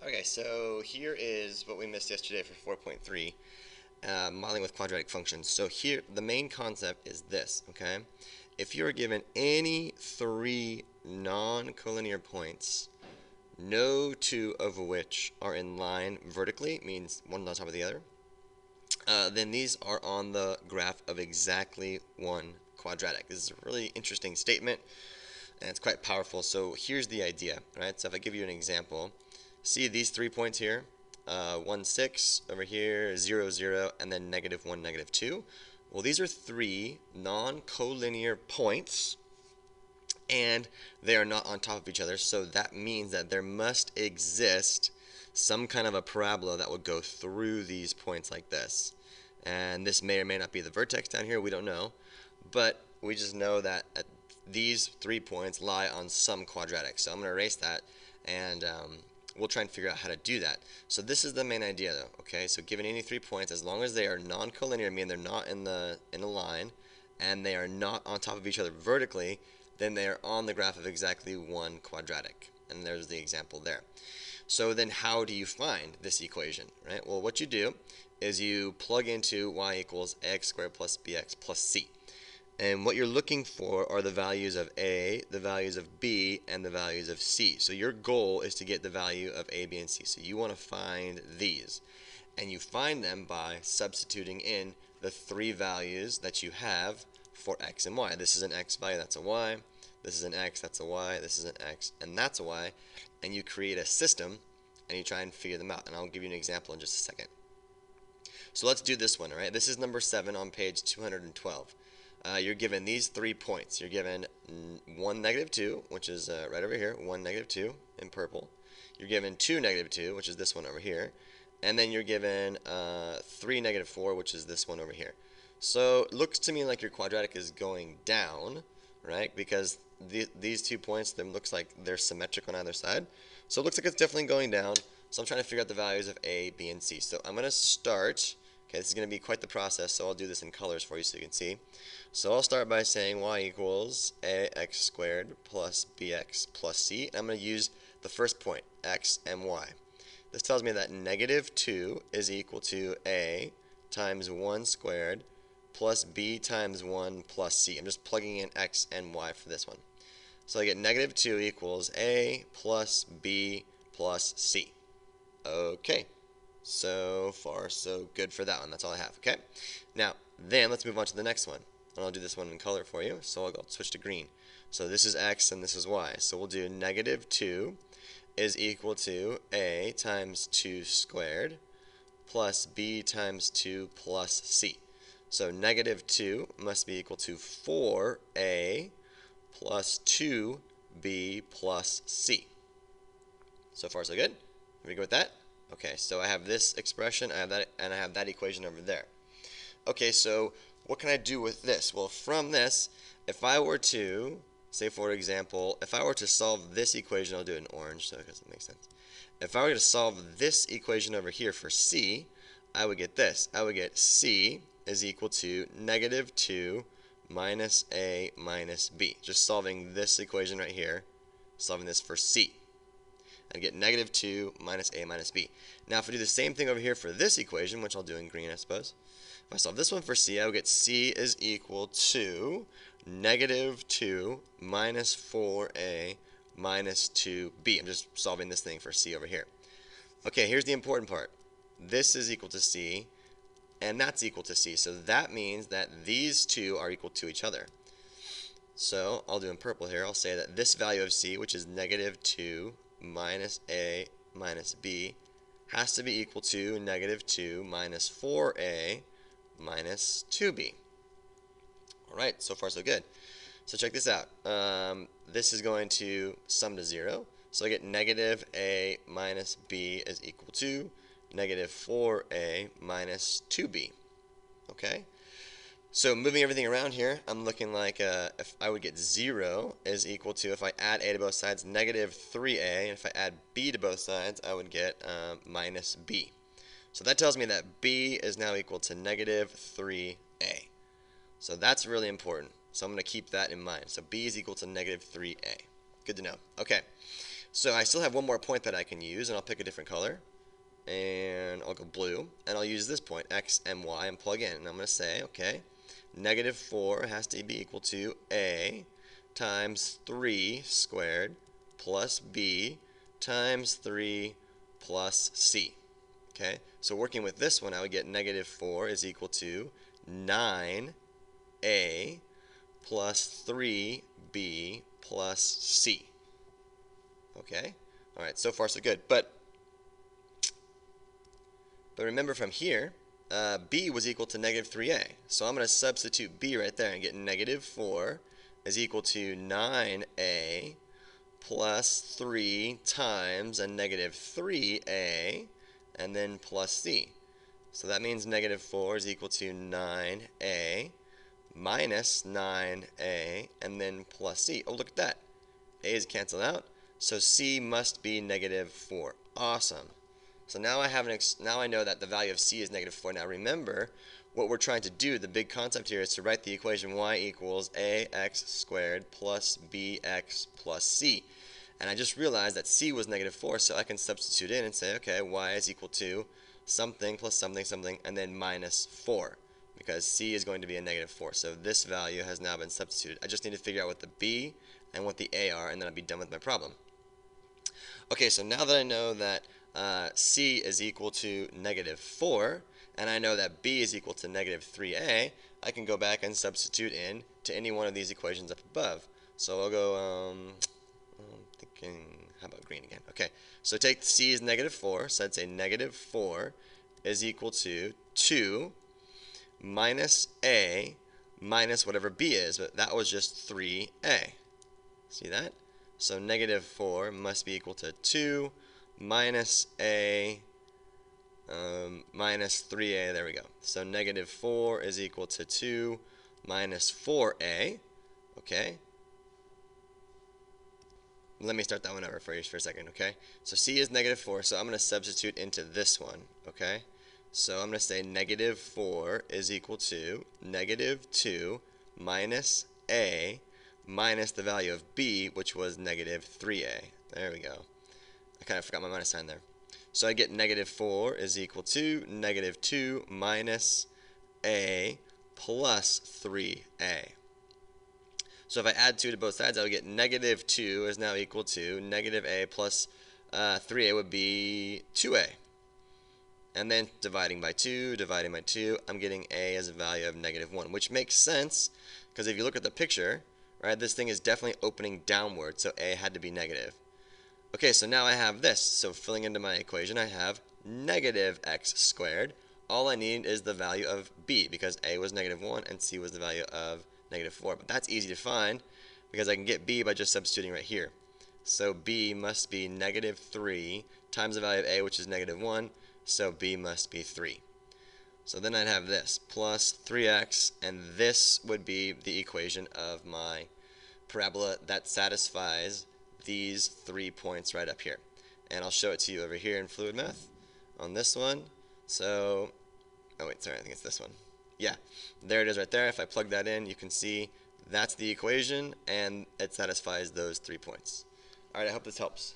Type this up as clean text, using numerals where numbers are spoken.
Okay, so here is what we missed yesterday for 4.3, modeling with quadratic functions. So here, the main concept is this, okay? If you're given any three non-collinear points, no two of which are in line vertically, means one on top of the other, then these are on the graph of exactly one quadratic. This is a really interesting statement, and it's quite powerful. So here's the idea, right? So if I give you an example, see these 3 points here, 1, 6, over here, 0, 0, and then -1, -2. Well, these are three non-collinear points, and they are not on top of each other, so that means that there must exist some kind of a parabola that would go through these points like this. And this may or may not be the vertex down here, we don't know, but we just know that these 3 points lie on some quadratic. So I'm going to erase that, and we'll try and figure out how to do that. So this is the main idea, though. Okay, so given any 3 points, as long as they are non-collinear, meaning they're not in a line, and they are not on top of each other vertically, then they are on the graph of exactly one quadratic. And there's the example there. So then how do you find this equation, right? Well, what you do is you plug into y equals ax squared plus bx plus c. And what you're looking for are the values of a, the values of b, and the values of c. So your goal is to get the value of a, b, and c. So you want to find these. And you find them by substituting in the three values that you have for x and y. This is an x value, that's a y. This is an x, that's a y. This is an x, and that's a y. And you create a system, and you try and figure them out. And I'll give you an example in just a second. So let's do this one, all right? This is number 7 on page 212. You're given these 3 points. You're given 1, -2, which is right over here, 1, -2 in purple. You're given 2, -2, which is this one over here. And then you're given 3, -4, which is this one over here. So it looks to me like your quadratic is going down, right? Because these 2 points, them looks like they're symmetric on either side. So it looks like it's definitely going down. So I'm trying to figure out the values of a, b, and c. So I'm going to start. Okay, this is going to be quite the process, so I'll do this in colors for you so you can see. So I'll start by saying y equals ax squared plus bx plus c. And I'm going to use the first point, x and y. This tells me that -2 is equal to a times 1 squared plus b times 1 plus c. I'm just plugging in x and y for this one. So I get -2 equals a plus b plus c. Okay. So far, so good for that one. That's all I have, okay? Now, then let's move on to the next one. And I'll do this one in color for you. So I'll go switch to green. So this is x and this is y. So we'll do -2 is equal to a times 2 squared plus b times 2 plus c. So -2 must be equal to 4a plus 2b plus c. So far, so good? Are we good with that? Okay, so I have this expression, I have that, and I have that equation over there. Okay, so what can I do with this? Well, from this, if I were to, say for example, if I were to solve this equation, I'll do it in orange so it doesn't make sense. If I were to solve this equation over here for c, I would get this. I would get c is equal to -2 minus a minus b. Just solving this equation right here, solving this for c. I get -2 minus a minus b. Now if I do the same thing over here for this equation, which I'll do in green I suppose, if I solve this one for c, I will get c is equal to -2 minus 4a minus 2b. I'm just solving this thing for c over here. Okay, here's the important part. This is equal to c, and that's equal to c. So that means that these two are equal to each other. So I'll do in purple here. I'll say that this value of c, which is -2 minus a minus b, has to be equal to -2 minus 4a minus 2b. Alright, so far so good. So check this out. This is going to sum to 0. So I get -a minus b is equal to -4a minus 2b. Okay? So moving everything around here, I'm looking like if I would get 0 is equal to, if I add a to both sides, -3a, and if I add b to both sides, I would get minus b. So that tells me that b is now equal to -3a. So that's really important. So I'm going to keep that in mind. So b is equal to -3a. Good to know. Okay. So I still have one more point that I can use, and I'll pick a different color. And I'll go blue, and I'll use this point, x and y, and plug in. And I'm going to say, okay, negative 4 has to be equal to a times 3 squared plus b times 3 plus c. Okay, so working with this one, I would get negative 4 is equal to 9a plus 3b plus c. Okay, all right, so far so good. But remember from here, b was equal to negative 3a. So I'm going to substitute b right there and get negative 4 is equal to 9a plus 3 times a negative 3a and then plus c. So that means negative 4 is equal to 9a minus 9a and then plus c. Oh, look at that. A is canceled out. So c must be negative 4. Awesome. So now now I know that the value of c is negative 4. Now remember, what we're trying to do, the big concept here, is to write the equation y equals ax squared plus bx plus c. And I just realized that c was negative 4, so I can substitute in and say, okay, y is equal to something plus something something, and then minus 4, because c is going to be a negative 4. So this value has now been substituted. I just need to figure out what the b and what the a are, and then I'll be done with my problem. Okay, so now that I know that c is equal to negative 4, and I know that b is equal to negative 3a, I can go back and substitute in to any one of these equations up above. So I'll go, I'm thinking, how about green again? Okay, so take c is negative 4, so I'd say negative 4 is equal to 2 minus a minus whatever b is, but that was just 3a. See that? So negative 4 must be equal to 2 minus a minus 3a. There we go. So negative 4 is equal to 2 minus 4a. Okay. Let me start that one over for you for a second, okay? So c is negative 4, so I'm going to substitute into this one, okay? So I'm going to say negative 4 is equal to negative 2 minus a minus the value of b, which was negative 3a. There we go. I kind of forgot my minus sign there. So I get negative 4 is equal to negative 2 minus a plus 3a. So if I add 2 to both sides, I would get negative 2 is now equal to negative a plus 3a would be 2a. And then dividing by 2, I'm getting a as a value of negative 1, which makes sense because if you look at the picture, right, this thing is definitely opening downward, so a had to be negative. Okay, so now I have this. So filling into my equation, I have negative x squared. All I need is the value of b because a was negative 1 and c was the value of negative 4. But that's easy to find because I can get b by just substituting right here. So b must be negative 3 times the value of a, which is negative 1. So b must be 3. So then I'd have this plus 3x, and this would be the equation of my parabola that satisfies these 3 points right up here. And I'll show it to you over here in fluid math on this one. So, oh wait, sorry, I think it's this one. Yeah, there it is right there. If I plug that in, you can see that's the equation, and it satisfies those 3 points. All right, I hope this helps.